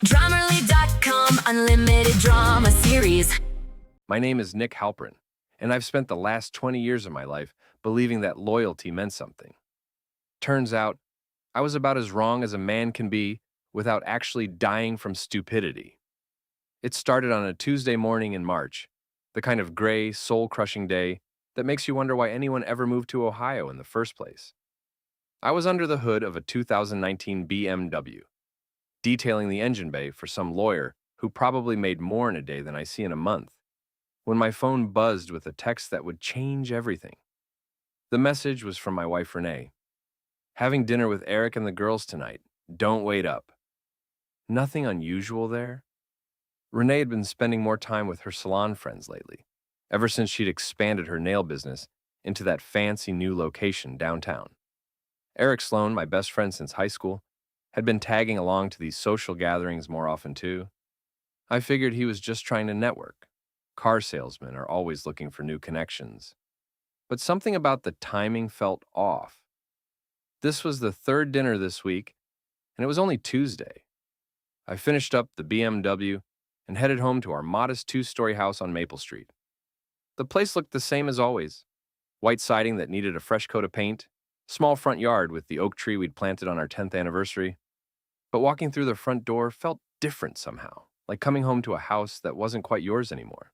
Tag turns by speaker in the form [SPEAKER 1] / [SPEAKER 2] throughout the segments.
[SPEAKER 1] Drummerly.com Unlimited Drama Series.
[SPEAKER 2] My name is Nick Halprin, and I've spent the last 20 years of my life believing that loyalty meant something. Turns out, I was about as wrong as a man can be without actually dying from stupidity. It started on a Tuesday morning in March, the kind of gray, soul-crushing day that makes you wonder why anyone ever moved to Ohio in the first place. I was under the hood of a 2019 BMW, detailing the engine bay for some lawyer who probably made more in a day than I see in a month, when my phone buzzed with a text that would change everything. The message was from my wife, Renee. Having dinner with Eric and the girls tonight. Don't wait up. Nothing unusual there. Renee had been spending more time with her salon friends lately, ever since she'd expanded her nail business into that fancy new location downtown. Eric Sloan, my best friend since high school, had been tagging along to these social gatherings more often too. I figured he was just trying to network. Car salesmen are always looking for new connections. But something about the timing felt off. This was the third dinner this week, and it was only Tuesday. I finished up the BMW and headed home to our modest two-story house on Maple Street. The place looked the same as always. White siding that needed a fresh coat of paint, small front yard with the oak tree we'd planted on our 10th anniversary. But walking through the front door felt different somehow, like coming home to a house that wasn't quite yours anymore.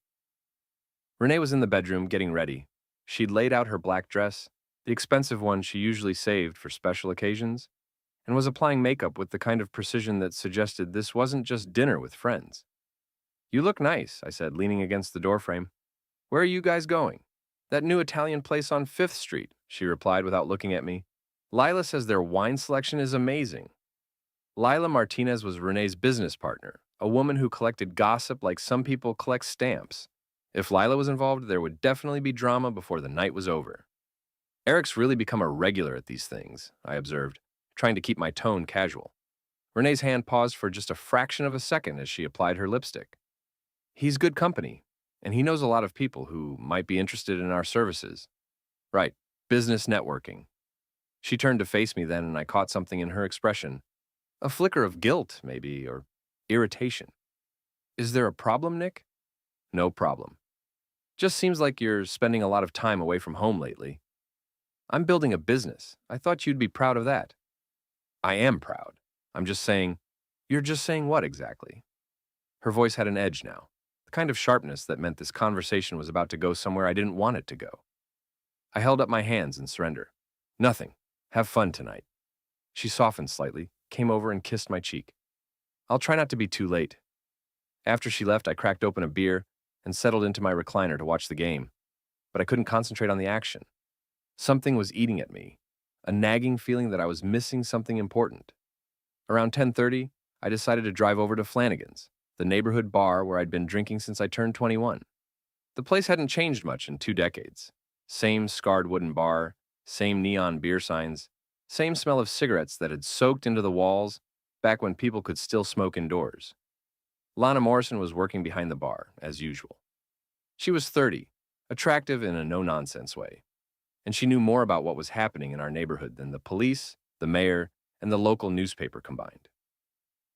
[SPEAKER 2] Renee was in the bedroom getting ready. She'd laid out her black dress, the expensive one she usually saved for special occasions, and was applying makeup with the kind of precision that suggested this wasn't just dinner with friends. "You look nice," I said, leaning against the doorframe. "Where are you guys going?" "That new Italian place on 5th Street," she replied without looking at me. "Lila says their wine selection is amazing." Lila Martinez was Renee's business partner, a woman who collected gossip like some people collect stamps. If Lila was involved, there would definitely be drama before the night was over. "Eric's really become a regular at these things," I observed, trying to keep my tone casual. Renee's hand paused for just a fraction of a second as she applied her lipstick. "He's good company, and he knows a lot of people who might be interested in our services." "Right, business networking." She turned to face me then, and I caught something in her expression. A flicker of guilt, maybe, or irritation. "Is there a problem, Nick?" "No problem. Just seems like you're spending a lot of time away from home lately." "I'm building a business. I thought you'd be proud of that." "I am proud. I'm just saying—" "You're just saying what exactly?" Her voice had an edge now, the kind of sharpness that meant this conversation was about to go somewhere I didn't want it to go. I held up my hands in surrender. "Nothing. Have fun tonight." She softened slightly, came over and kissed my cheek. "I'll try not to be too late." After she left, I cracked open a beer and settled into my recliner to watch the game. But I couldn't concentrate on the action. Something was eating at me, a nagging feeling that I was missing something important. Around 10:30, I decided to drive over to Flanagan's, the neighborhood bar where I'd been drinking since I turned 21. The place hadn't changed much in 2 decades. Same scarred wooden bar, same neon beer signs, same smell of cigarettes that had soaked into the walls back when people could still smoke indoors. Lana Morrison was working behind the bar, as usual. She was 30, attractive in a no-nonsense way, and she knew more about what was happening in our neighborhood than the police, the mayor, and the local newspaper combined.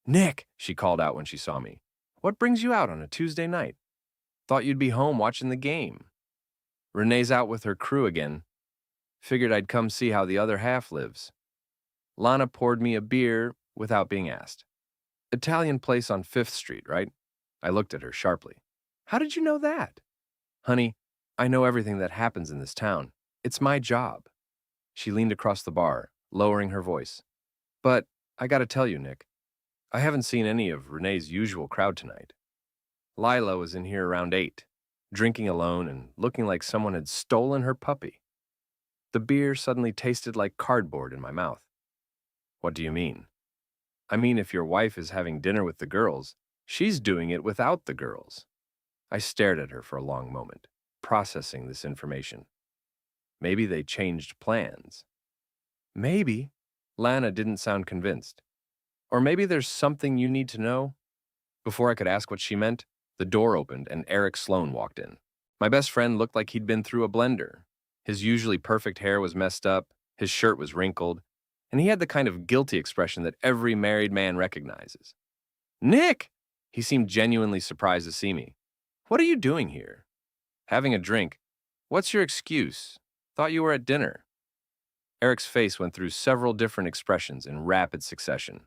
[SPEAKER 2] "Nick," she called out when she saw me, "what brings you out on a Tuesday night? Thought you'd be home watching the game." "Renee's out with her crew again. Figured I'd come see how the other half lives." Lana poured me a beer without being asked. "Italian place on 5th Street, right?" I looked at her sharply. "How did you know that?" "Honey, I know everything that happens in this town. It's my job." She leaned across the bar, lowering her voice. "But I gotta tell you, Nick, I haven't seen any of Renee's usual crowd tonight. Lila was in here around 8, drinking alone and looking like someone had stolen her puppy." The beer suddenly tasted like cardboard in my mouth. "What do you mean?" "I mean, if your wife is having dinner with the girls, she's doing it without the girls." I stared at her for a long moment, processing this information. Maybe they changed plans. "Maybe." Lana didn't sound convinced. "Or maybe there's something you need to know." Before I could ask what she meant, the door opened and Eric Sloan walked in. My best friend looked like he'd been through a blender. His usually perfect hair was messed up, his shirt was wrinkled, and he had the kind of guilty expression that every married man recognizes. Nick! He seemed genuinely surprised to see me. What are you doing here? Having a drink. What's your excuse? Thought you were at dinner. Eric's face went through several different expressions in rapid succession.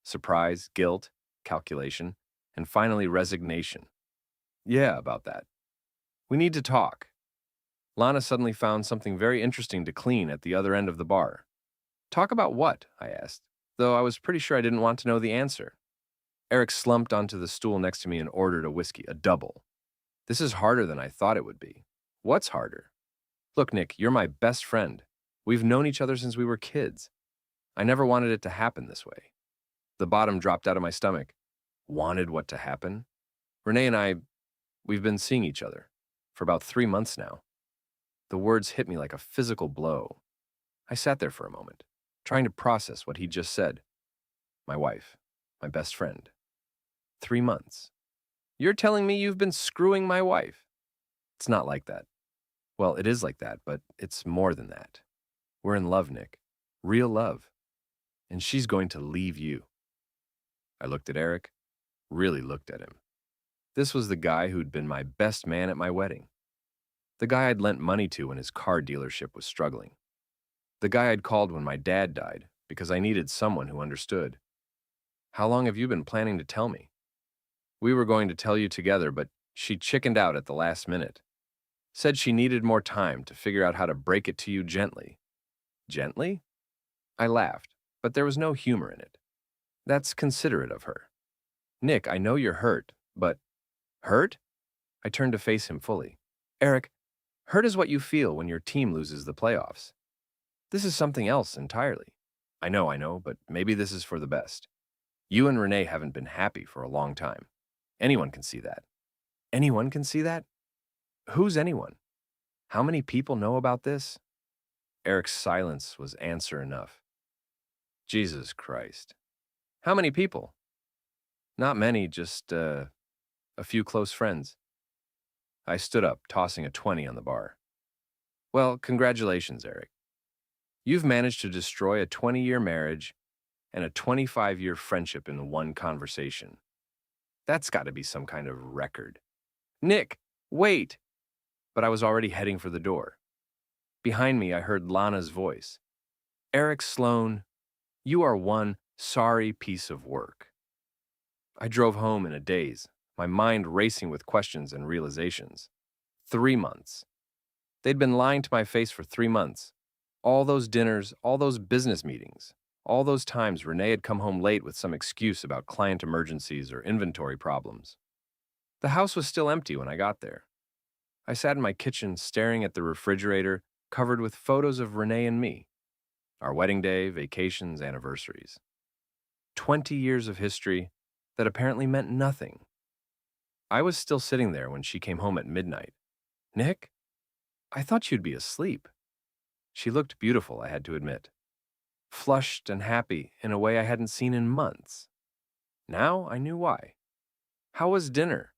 [SPEAKER 2] Surprise, guilt, calculation, and finally resignation. Yeah, about that. We need to talk. Lana suddenly found something very interesting to clean at the other end of the bar. Talk about what? I asked, though I was pretty sure I didn't want to know the answer. Eric slumped onto the stool next to me and ordered a whiskey, a double. This is harder than I thought it would be. What's harder? Look, Nick, you're my best friend. We've known each other since we were kids. I never wanted it to happen this way. The bottom dropped out of my stomach. Wanted what to happen? Renee and I, we've been seeing each other for about 3 months now. The words hit me like a physical blow. I sat there for a moment, trying to process what he just said. My wife, my best friend. 3 months. You're telling me you've been screwing my wife? It's not like that. Well, it is like that, but it's more than that. We're in love, Nick. Real love. And she's going to leave you. I looked at Eric, really looked at him. This was the guy who'd been my best man at my wedding. The guy I'd lent money to when his car dealership was struggling. The guy I'd called when my dad died because I needed someone who understood. How long have you been planning to tell me? We were going to tell you together, but she chickened out at the last minute. Said she needed more time to figure out how to break it to you gently. Gently? I laughed, but there was no humor in it. That's considerate of her. Nick, I know you're hurt, but... Hurt? I turned to face him fully. Eric, hurt is what you feel when your team loses the playoffs. This is something else entirely. I know, but maybe this is for the best. You and Renee haven't been happy for a long time. Anyone can see that. Anyone can see that? Who's anyone? How many people know about this? Eric's silence was answer enough. Jesus Christ. How many people? Not many, just a few close friends. I stood up, tossing a 20 on the bar. Well, congratulations, Eric. You've managed to destroy a 20-year marriage and a 25-year friendship in one conversation. That's got to be some kind of record. Nick, wait! But I was already heading for the door. Behind me, I heard Lana's voice. Eric Sloan, you are one sorry piece of work. I drove home in a daze, my mind racing with questions and realizations. 3 months. They'd been lying to my face for 3 months. All those dinners, all those business meetings, all those times Renee had come home late with some excuse about client emergencies or inventory problems. The house was still empty when I got there. I sat in my kitchen staring at the refrigerator covered with photos of Renee and me. Our wedding day, vacations, anniversaries. 20 years of history that apparently meant nothing. I was still sitting there when she came home at midnight. Nick? I thought you'd be asleep. She looked beautiful, I had to admit. Flushed and happy in a way I hadn't seen in months. Now I knew why. How was dinner?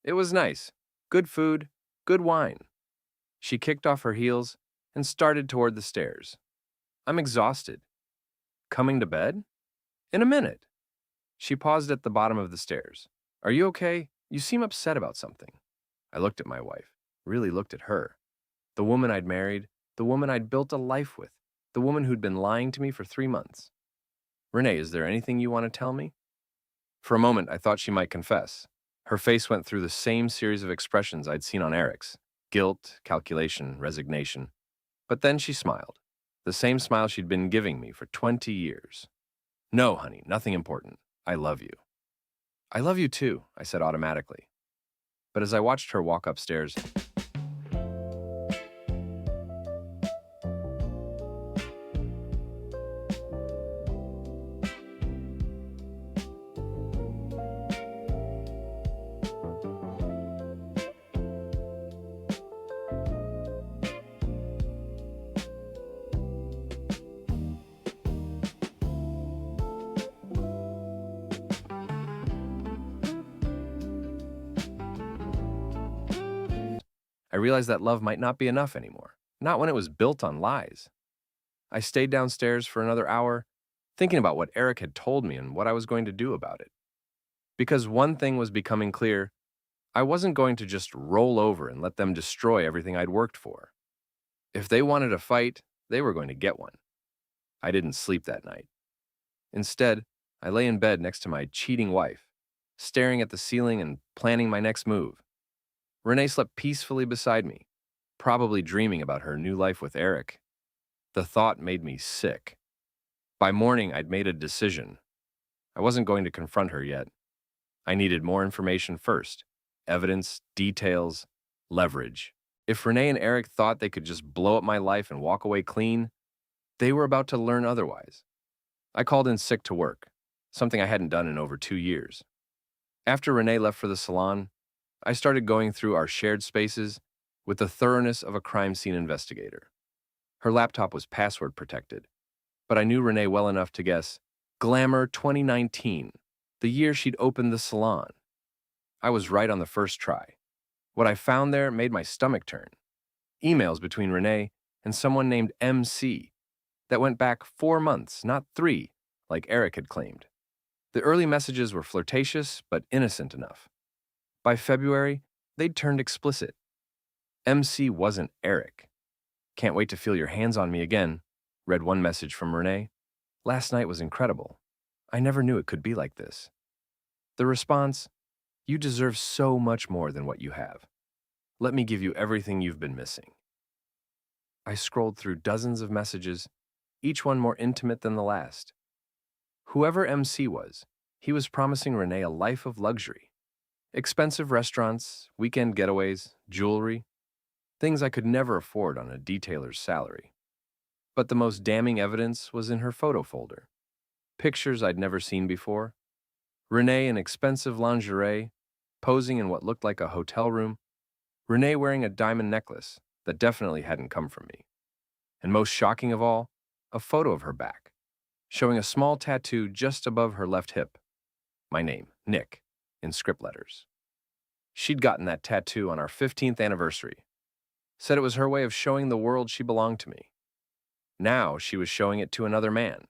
[SPEAKER 2] It was nice. Good food, good wine. She kicked off her heels and started toward the stairs. I'm exhausted. Coming to bed? In a minute. She paused at the bottom of the stairs. Are you okay? You seem upset about something. I looked at my wife, really looked at her. The woman I'd married, the woman I'd built a life with, the woman who'd been lying to me for 3 months. Renee, is there anything you want to tell me? For a moment, I thought she might confess. Her face went through the same series of expressions I'd seen on Eric's. Guilt, calculation, resignation. But then she smiled. The same smile she'd been giving me for 20 years. No, honey, nothing important. I love you. I love you too, I said automatically. But as I watched her walk upstairs, I realized that love might not be enough anymore, not when it was built on lies. I stayed downstairs for another hour, thinking about what Eric had told me and what I was going to do about it. Because one thing was becoming clear: I wasn't going to just roll over and let them destroy everything I'd worked for. If they wanted a fight, they were going to get one. I didn't sleep that night. Instead, I lay in bed next to my cheating wife, staring at the ceiling and planning my next move. Renee slept peacefully beside me, probably dreaming about her new life with Eric. The thought made me sick. By morning, I'd made a decision. I wasn't going to confront her yet. I needed more information first: evidence, details, leverage. If Renee and Eric thought they could just blow up my life and walk away clean, they were about to learn otherwise. I called in sick to work, something I hadn't done in over 2 years. After Renee left for the salon, I started going through our shared spaces with the thoroughness of a crime scene investigator. Her laptop was password protected, but I knew Renee well enough to guess Glamour 2019, the year she'd opened the salon. I was right on the first try. What I found there made my stomach turn. Emails between Renee and someone named MC that went back 4 months, not 3, like Eric had claimed. The early messages were flirtatious but innocent enough. By February, they'd turned explicit. MC wasn't Eric. "Can't wait to feel your hands on me again," read one message from Renee. "Last night was incredible. I never knew it could be like this." The response: "You deserve so much more than what you have. Let me give you everything you've been missing." I scrolled through dozens of messages, each one more intimate than the last. Whoever MC was, he was promising Renee a life of luxury. Expensive restaurants, weekend getaways, jewelry, things I could never afford on a detailer's salary. But the most damning evidence was in her photo folder. Pictures I'd never seen before. Renee in expensive lingerie, posing in what looked like a hotel room. Renee wearing a diamond necklace that definitely hadn't come from me. And most shocking of all, a photo of her back, showing a small tattoo just above her left hip. My name, Nick, in script letters. She'd gotten that tattoo on our 15th anniversary. Said it was her way of showing the world she belonged to me. Now she was showing it to another man.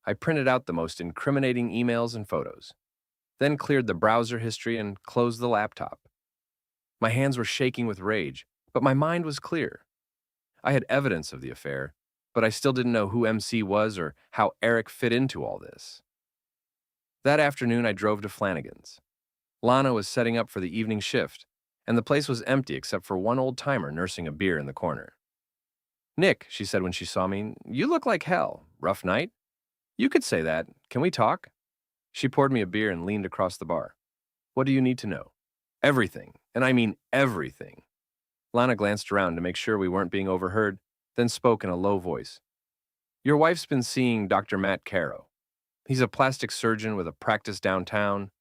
[SPEAKER 2] I printed out the most incriminating emails and photos, then cleared the browser history and closed the laptop. My hands were shaking with rage, but my mind was clear. I had evidence of the affair, but I still didn't know who MC was or how Eric fit into all this. That afternoon, I drove to Flanagan's. Lana was setting up for the evening shift, and the place was empty except for one old-timer nursing a beer in the corner. "Nick," she said when she saw me, "you look like hell. Rough night?" "You could say that. Can we talk?" She poured me a beer and leaned across the bar. "What do you need to know?" "Everything, and I mean everything." Lana glanced around to make sure we weren't being overheard, then spoke in a low voice. "Your wife's been seeing Dr. Matt Caro. He's a plastic surgeon with a practice downtown,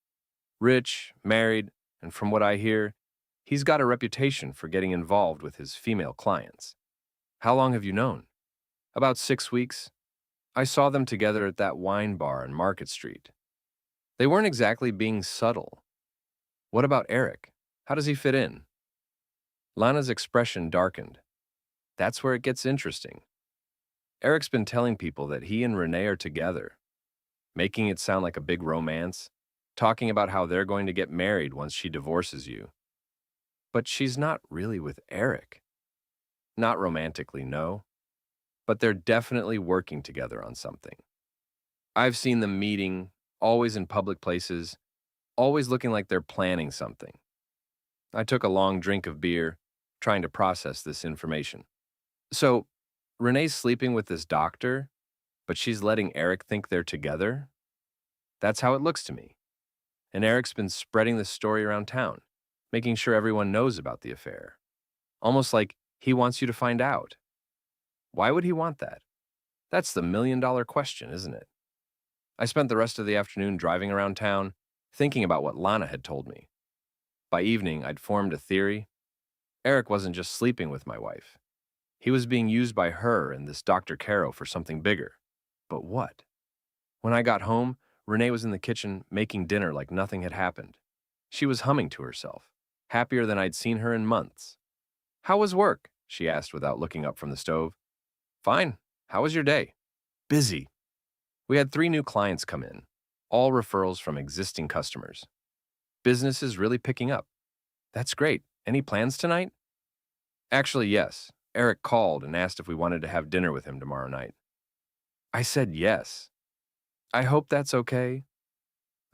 [SPEAKER 2] rich, married, and from what I hear, he's got a reputation for getting involved with his female clients." "How long have you known?" "About 6 weeks. I saw them together at that wine bar on Market Street. They weren't exactly being subtle." "What about Eric? How does he fit in?" Lana's expression darkened. "That's where it gets interesting. Eric's been telling people that he and Renee are together, making it sound like a big romance, talking about how they're going to get married once she divorces you. But she's not really with Eric. Not romantically, no. But they're definitely working together on something. I've seen them meeting, always in public places, always looking like they're planning something." I took a long drink of beer, trying to process this information. "So, Renee's sleeping with this doctor, but she's letting Eric think they're together? That's how it looks to me. And Eric's been spreading this story around town, making sure everyone knows about the affair. Almost like he wants you to find out. Why would he want that? That's the million-dollar question, isn't it?" I spent the rest of the afternoon driving around town, thinking about what Lana had told me. By evening, I'd formed a theory. Eric wasn't just sleeping with my wife. He was being used by her and this Dr. Caro for something bigger. But what? When I got home, Renee was in the kitchen making dinner like nothing had happened. She was humming to herself, happier than I'd seen her in months. "How was work?" she asked without looking up from the stove. "Fine. How was your day?" "Busy. We had 3 new clients come in. all referrals from existing customers. Business is really picking up. That's great. Any plans tonight? Actually, yes. Eric called and asked if we wanted to have dinner with him tomorrow night. I said yes. I hope that's okay.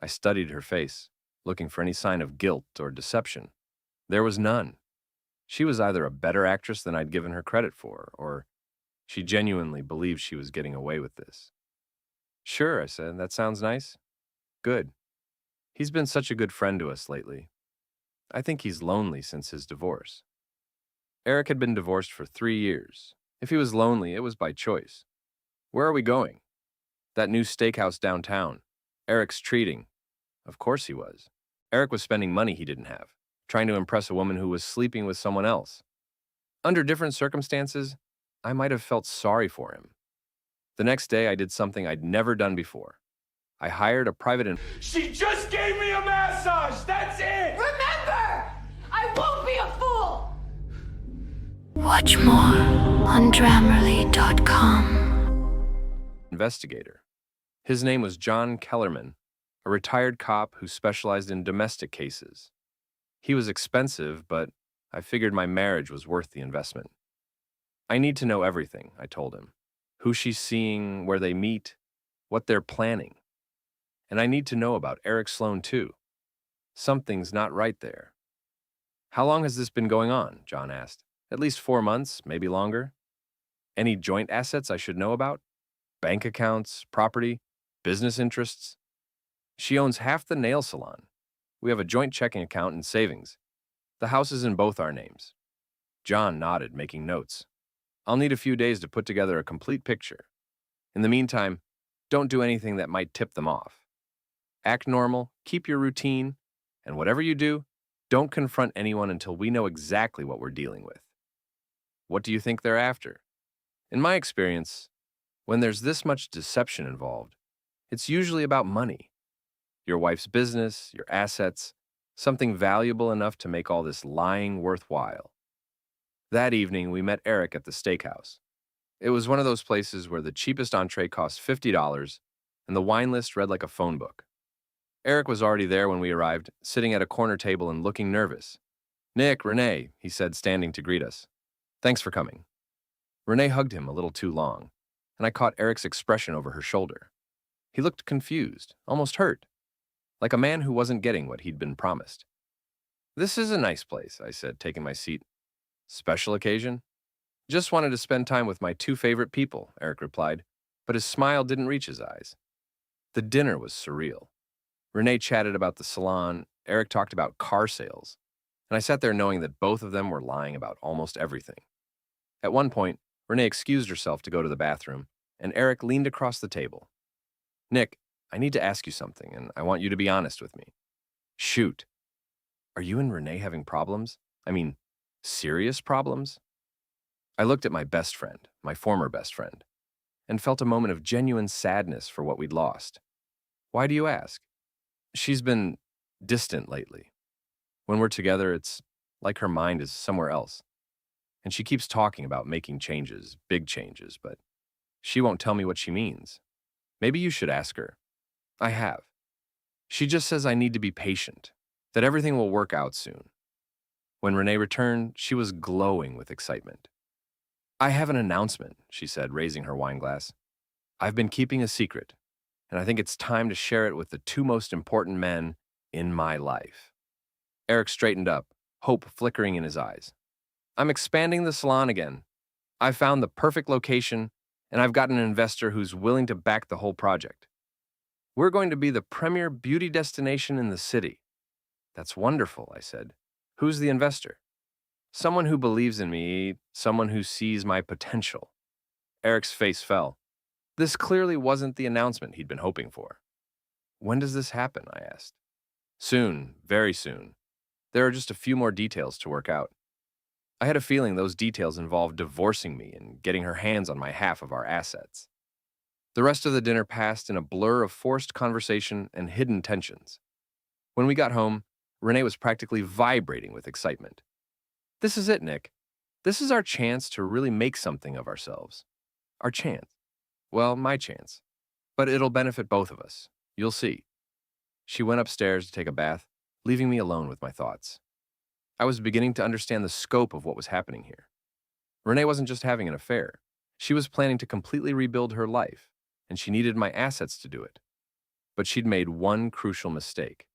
[SPEAKER 2] I studied her face, looking for any sign of guilt or deception. There was none. She was either a better actress than I'd given her credit for, or she genuinely believed she was getting away with this. Sure, I said, that sounds nice. Good. He's been such a good friend to us lately. I think he's lonely since his divorce. Eric had been divorced for 3 years. If he was lonely, it was by choice. Where are we going? That new steakhouse downtown. Eric's treating. Of course he was. Eric was spending money he didn't have, trying to impress a woman who was sleeping with someone else. Under different circumstances, I might have felt sorry for him. The next day, I did something I'd never done before. I hired a private.
[SPEAKER 3] She just gave me a massage! That's it!
[SPEAKER 4] Remember, I won't be a fool!
[SPEAKER 1] Watch more on Grammarly.com.
[SPEAKER 2] Investigator. His name was John Kellerman, a retired cop who specialized in domestic cases. He was expensive, but I figured my marriage was worth the investment. I need to know everything, I told him. Who she's seeing, where they meet, what they're planning. And I need to know about Eric Sloan, too. Something's not right there. How long has this been going on? John asked. At least 4 months, maybe longer. Any joint assets I should know about? Bank accounts, property, business interests? She owns half the nail salon. We have a joint checking account and savings. The house is in both our names. John nodded, making notes. I'll need a few days to put together a complete picture. In the meantime, don't do anything that might tip them off. Act normal, keep your routine, and whatever you do, don't confront anyone until we know exactly what we're dealing with. What do you think they're after? In my experience, when there's this much deception involved, it's usually about money. Your wife's business, your assets, something valuable enough to make all this lying worthwhile. That evening, we met Eric at the steakhouse. It was one of those places where the cheapest entree cost $50 and the wine list read like a phone book. Eric was already there when we arrived, sitting at a corner table and looking nervous. Nick, Renee, he said, standing to greet us. Thanks for coming. Renee hugged him a little too long, and I caught Eric's expression over her shoulder. He looked confused, almost hurt, like a man who wasn't getting what he'd been promised. This is a nice place, I said, taking my seat. Special occasion? Just wanted to spend time with my 2 favorite people, Eric replied, but his smile didn't reach his eyes. The dinner was surreal. Renee chatted about the salon, Eric talked about car sales, and I sat there knowing that both of them were lying about almost everything. At one point, Renee excused herself to go to the bathroom, and Eric leaned across the table. Nick, I need to ask you something, and I want you to be honest with me. Shoot. Are you and Renee having problems? I mean, serious problems? I looked at my best friend, my former best friend, and felt a moment of genuine sadness for what we'd lost. Why do you ask? She's been distant lately. When we're together, it's like her mind is somewhere else. And she keeps talking about making changes, big changes, but she won't tell me what she means. Maybe you should ask her. I have. She just says I need to be patient, that everything will work out soon. When Renee returned, she was glowing with excitement. I have an announcement, she said, raising her wine glass. I've been keeping a secret, and I think it's time to share it with the 2 most important men in my life. Eric straightened up, hope flickering in his eyes. I'm expanding the salon again. I found the perfect location, and I've got an investor who's willing to back the whole project. We're going to be the premier beauty destination in the city. That's wonderful, I said. Who's the investor? Someone who believes in me, someone who sees my potential. Eric's face fell. This clearly wasn't the announcement he'd been hoping for. When does this happen? I asked. Soon, very soon. There are just a few more details to work out. I had a feeling those details involved divorcing me and getting her hands on my half of our assets. The rest of the dinner passed in a blur of forced conversation and hidden tensions. When we got home, Renee was practically vibrating with excitement. This is it, Nick. This is our chance to really make something of ourselves. Our chance. Well, my chance. But it'll benefit both of us. You'll see. She went upstairs to take a bath, leaving me alone with my thoughts. I was beginning to understand the scope of what was happening here. Renee wasn't just having an affair. She was planning to completely rebuild her life, and she needed my assets to do it. But she'd made one crucial mistake.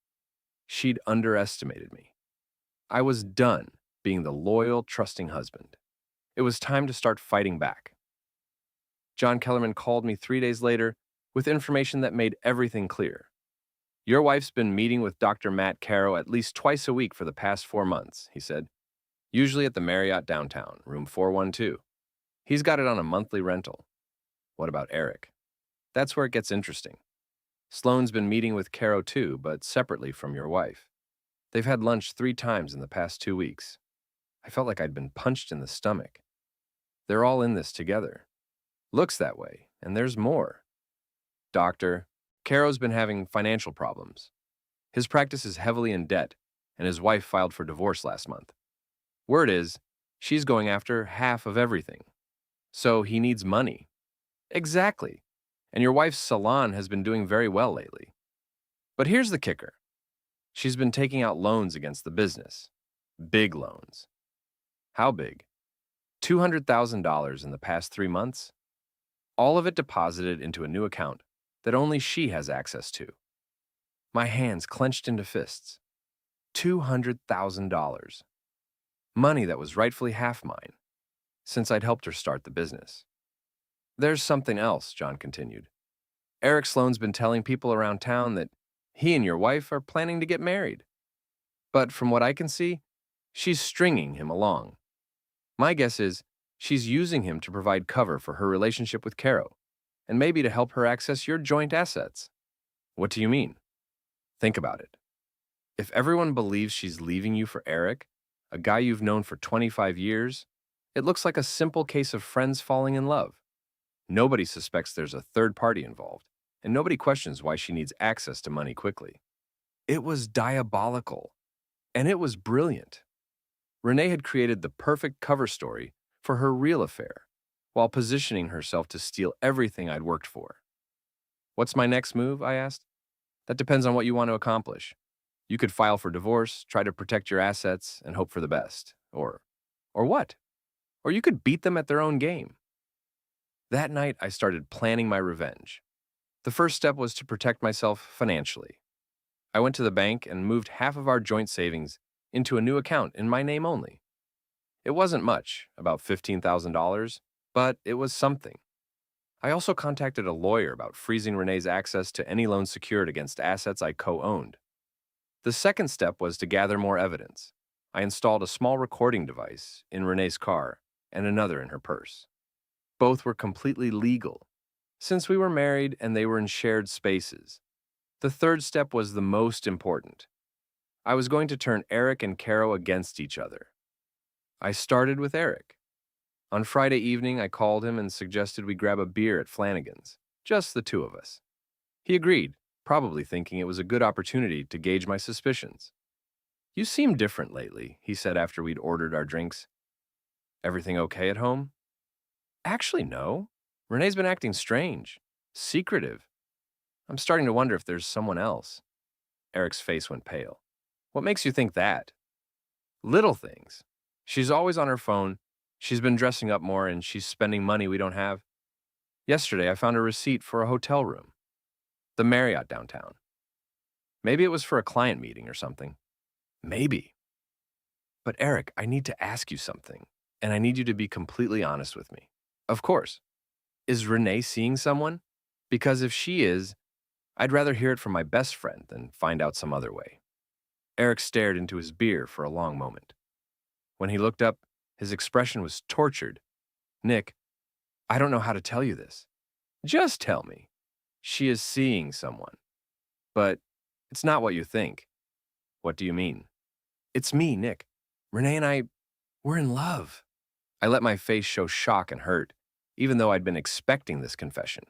[SPEAKER 2] She'd underestimated me. I was done being the loyal, trusting husband. It was time to start fighting back. John Kellerman called me 3 days later with information that made everything clear. Your wife's been meeting with Dr. Matt Caro at least twice a week for the past 4 months, he said. Usually at the Marriott downtown, room 412. He's got it on a monthly rental. What about Eric? That's where it gets interesting. Sloane's been meeting with Caro too, but separately from your wife. They've had lunch 3 times in the past 2 weeks. I felt like I'd been punched in the stomach. They're all in this together. Looks that way, and there's more. Doctor, Caro's been having financial problems. His practice is heavily in debt, and his wife filed for divorce last month. Word is, she's going after half of everything. So he needs money. Exactly. And your wife's salon has been doing very well lately. But here's the kicker. She's been taking out loans against the business. Big loans. How big? $200,000 in the past 3 months? All of it deposited into a new account that only she has access to. My hands clenched into fists. $200,000. Money that was rightfully half mine, since I'd helped her start the business. There's something else, John continued. Eric Sloane's been telling people around town that he and your wife are planning to get married. But from what I can see, she's stringing him along. My guess is she's using him to provide cover for her relationship with Caro, and maybe to help her access your joint assets. What do you mean? Think about it. If everyone believes she's leaving you for Eric, a guy you've known for 25 years, it looks like a simple case of friends falling in love. Nobody suspects there's a third party involved, and nobody questions why she needs access to money quickly. It was diabolical, and it was brilliant. Renee had created the perfect cover story for her real affair, while positioning herself to steal everything I'd worked for. What's my next move? I asked. That depends on what you want to accomplish. You could file for divorce, try to protect your assets, and hope for the best. Or what? Or you could beat them at their own game. That night, I started planning my revenge. The first step was to protect myself financially. I went to the bank and moved half of our joint savings into a new account in my name only. It wasn't much, about $15,000, but it was something. I also contacted a lawyer about freezing Renee's access to any loan secured against assets I co-owned. The second step was to gather more evidence. I installed a small recording device in Renee's car and another in her purse. Both were completely legal, since we were married and they were in shared spaces. The third step was the most important. I was going to turn Eric and Caro against each other. I started with Eric. On Friday evening, I called him and suggested we grab a beer at Flanagan's, just the two of us. He agreed, probably thinking it was a good opportunity to gauge my suspicions. You seem different lately, he said after we'd ordered our drinks. Everything okay at home? Actually, no. Renee's been acting strange, secretive. I'm starting to wonder if there's someone else. Eric's face went pale. What makes you think that? Little things. She's always on her phone. She's been dressing up more and she's spending money we don't have. Yesterday, I found a receipt for a hotel room. The Marriott downtown. Maybe it was for a client meeting or something. Maybe. But Eric, I need to ask you something, and I need you to be completely honest with me. Of course. Is Renee seeing someone? Because if she is, I'd rather hear it from my best friend than find out some other way. Eric stared into his beer for a long moment. When he looked up, his expression was tortured. Nick, I don't know how to tell you this. Just tell me. She is seeing someone. But it's not what you think. What do you mean? It's me, Nick. Renee and we're in love. I let my face show shock and hurt, even though I'd been expecting this confession.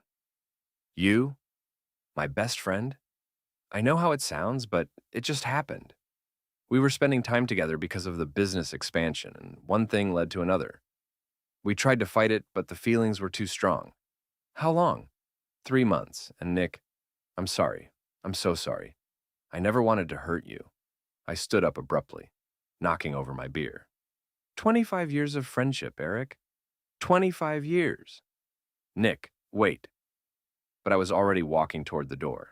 [SPEAKER 2] You? My best friend? I know how it sounds, but it just happened. We were spending time together because of the business expansion, and one thing led to another. We tried to fight it, but the feelings were too strong. How long? 3 months, and Nick, I'm sorry. I'm so sorry. I never wanted to hurt you. I stood up abruptly, knocking over my beer. 25 years of friendship, Eric. 25 years. Nick, wait. But I was already walking toward the door.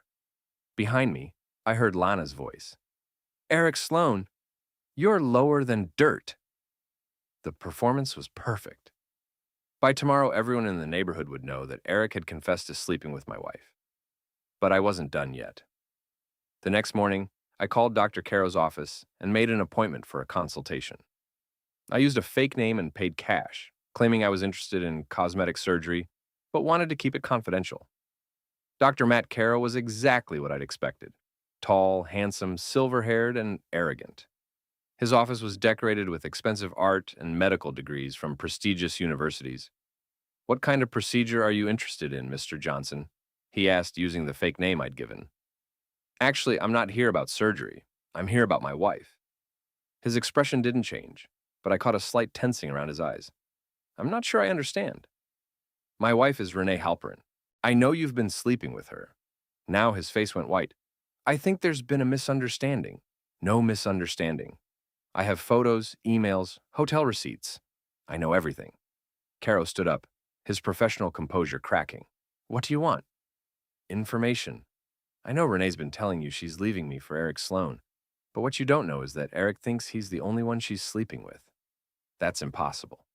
[SPEAKER 2] Behind me, I heard Lana's voice. Eric Sloan, you're lower than dirt. The performance was perfect. By tomorrow, everyone in the neighborhood would know that Eric had confessed to sleeping with my wife. But I wasn't done yet. The next morning, I called Dr. Caro's office and made an appointment for a consultation. I used a fake name and paid cash, claiming I was interested in cosmetic surgery, but wanted to keep it confidential. Dr. Matt Caro was exactly what I'd expected. Tall, handsome, silver-haired, and arrogant. His office was decorated with expensive art and medical degrees from prestigious universities. What kind of procedure are you interested in, Mr. Johnson? He asked using the fake name I'd given. Actually, I'm not here about surgery. I'm here about my wife. His expression didn't change, but I caught a slight tensing around his eyes. I'm not sure I understand. My wife is Renee Halperin. I know you've been sleeping with her. Now his face went white. I think there's been a misunderstanding. No misunderstanding. I have photos, emails, hotel receipts. I know everything. Caro stood up, his professional composure cracking. What do you want? Information. I know Renee's been telling you she's leaving me for Eric Sloan, but what you don't know is that Eric thinks he's the only one she's sleeping with. That's impossible.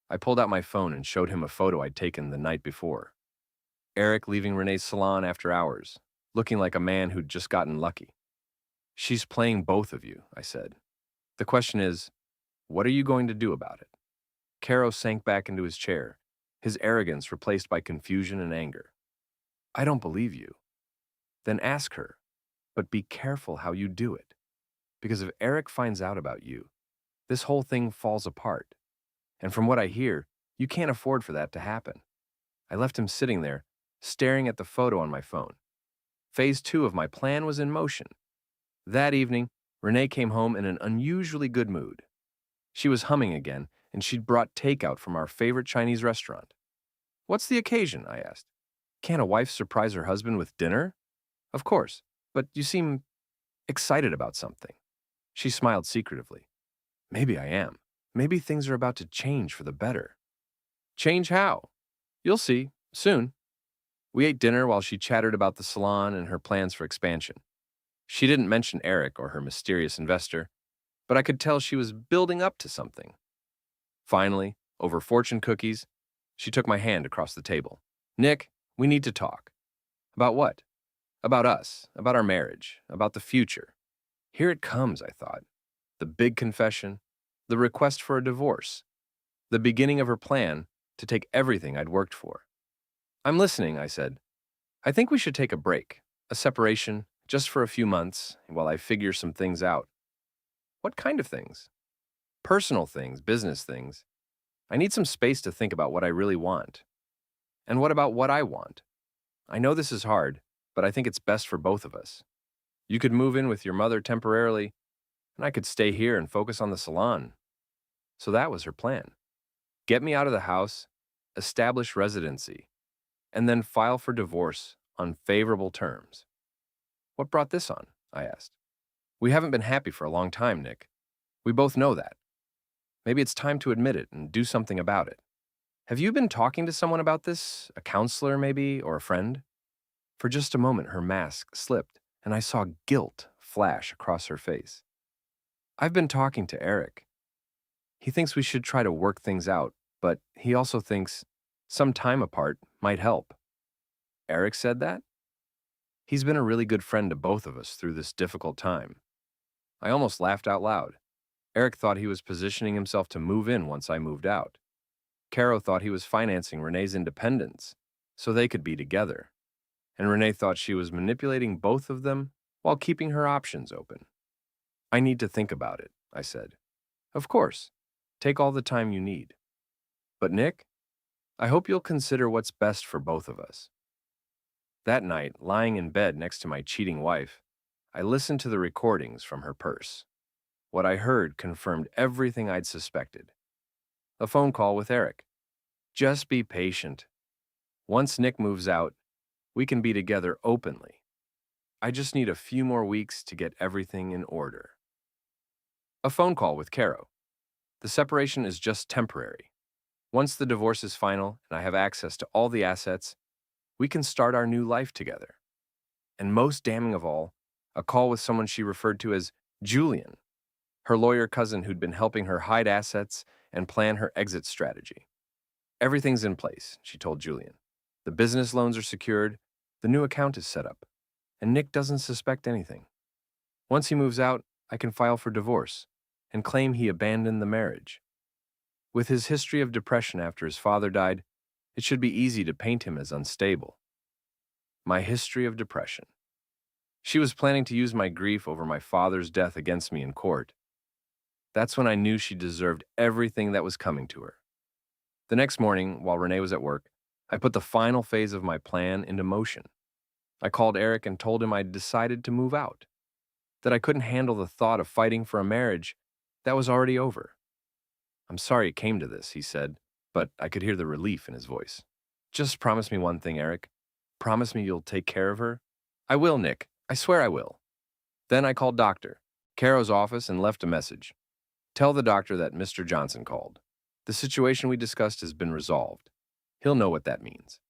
[SPEAKER 2] I pulled out my phone and showed him a photo I'd taken the night before. Eric leaving Renee's salon after hours, looking like a man who'd just gotten lucky. She's playing both of you, I said. The question is, what are you going to do about it? Caro sank back into his chair, his arrogance replaced by confusion and anger. I don't believe you. Then ask her, but be careful how you do it. Because if Eric finds out about you, this whole thing falls apart. And from what I hear, you can't afford for that to happen. I left him sitting there, staring at the photo on my phone. Phase 2 of my plan was in motion. That evening, Renee came home in an unusually good mood. She was humming again, and she'd brought takeout from our favorite Chinese restaurant. What's the occasion? I asked. Can't a wife surprise her husband with dinner? Of course, but you seem excited about something. She smiled secretively. Maybe I am. Maybe things are about to change for the better. Change how? You'll see, soon. We ate dinner while she chattered about the salon and her plans for expansion. She didn't mention Eric or her mysterious investor, but I could tell she was building up to something. Finally, over fortune cookies, she took my hand across the table. Nick, we need to talk. About what? About us, about our marriage, about the future. Here it comes, I thought. The big confession, the request for a divorce, the beginning of her plan to take everything I'd worked for. I'm listening, I said. I think we should take a break, a separation, just for a few months, while I figure some things out. What kind of things? Personal things, business things. I need some space to think about what I really want. And what about what I want? I know this is hard, but I think it's best for both of us. You could move in with your mother temporarily, and I could stay here and focus on the salon. So that was her plan. Get me out of the house, establish residency, and then file for divorce on favorable terms. What brought this on? I asked. We haven't been happy for a long time, Nick. We both know that. Maybe it's time to admit it and do something about it. Have you been talking to someone about this? A counselor, maybe, or a friend? For just a moment, her mask slipped, and I saw guilt flash across her face. I've been talking to Eric. He thinks we should try to work things out, but he also thinks some time apart might help. Eric said that? He's been a really good friend to both of us through this difficult time. I almost laughed out loud. Eric thought he was positioning himself to move in once I moved out. Caro thought he was financing Renee's independence so they could be together. And Renee thought she was manipulating both of them while keeping her options open. I need to think about it, I said. Of course. Take all the time you need. But Nick, I hope you'll consider what's best for both of us. That night, lying in bed next to my cheating wife, I listened to the recordings from her purse. What I heard confirmed everything I'd suspected. A phone call with Eric. Just be patient. Once Nick moves out, we can be together openly. I just need a few more weeks to get everything in order. A phone call with Caro. The separation is just temporary. Once the divorce is final and I have access to all the assets, we can start our new life together. And most damning of all, a call with someone she referred to as Julian, her lawyer cousin who'd been helping her hide assets and plan her exit strategy. Everything's in place, she told Julian. The business loans are secured, the new account is set up, and Nick doesn't suspect anything. Once he moves out, I can file for divorce and claim he abandoned the marriage. With his history of depression after his father died, it should be easy to paint him as unstable. My history of depression. She was planning to use my grief over my father's death against me in court. That's when I knew she deserved everything that was coming to her. The next morning, while Renee was at work, I put the final phase of my plan into motion. I called Eric and told him I'd decided to move out, that I couldn't handle the thought of fighting for a marriage that was already over. "I'm sorry it came to this," he said, but I could hear the relief in his voice. "Just promise me one thing, Eric. Promise me you'll take care of her." "I will, Nick. I swear I will." Then I called Dr. Caro's office and left a message. "Tell the doctor that Mr. Johnson called. The situation we discussed has been resolved. He'll know what that means."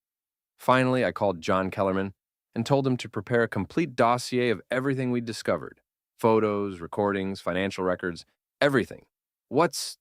[SPEAKER 2] Finally, I called John Kellerman and told him to prepare a complete dossier of everything we'd discovered. Photos, recordings, financial records, everything. What's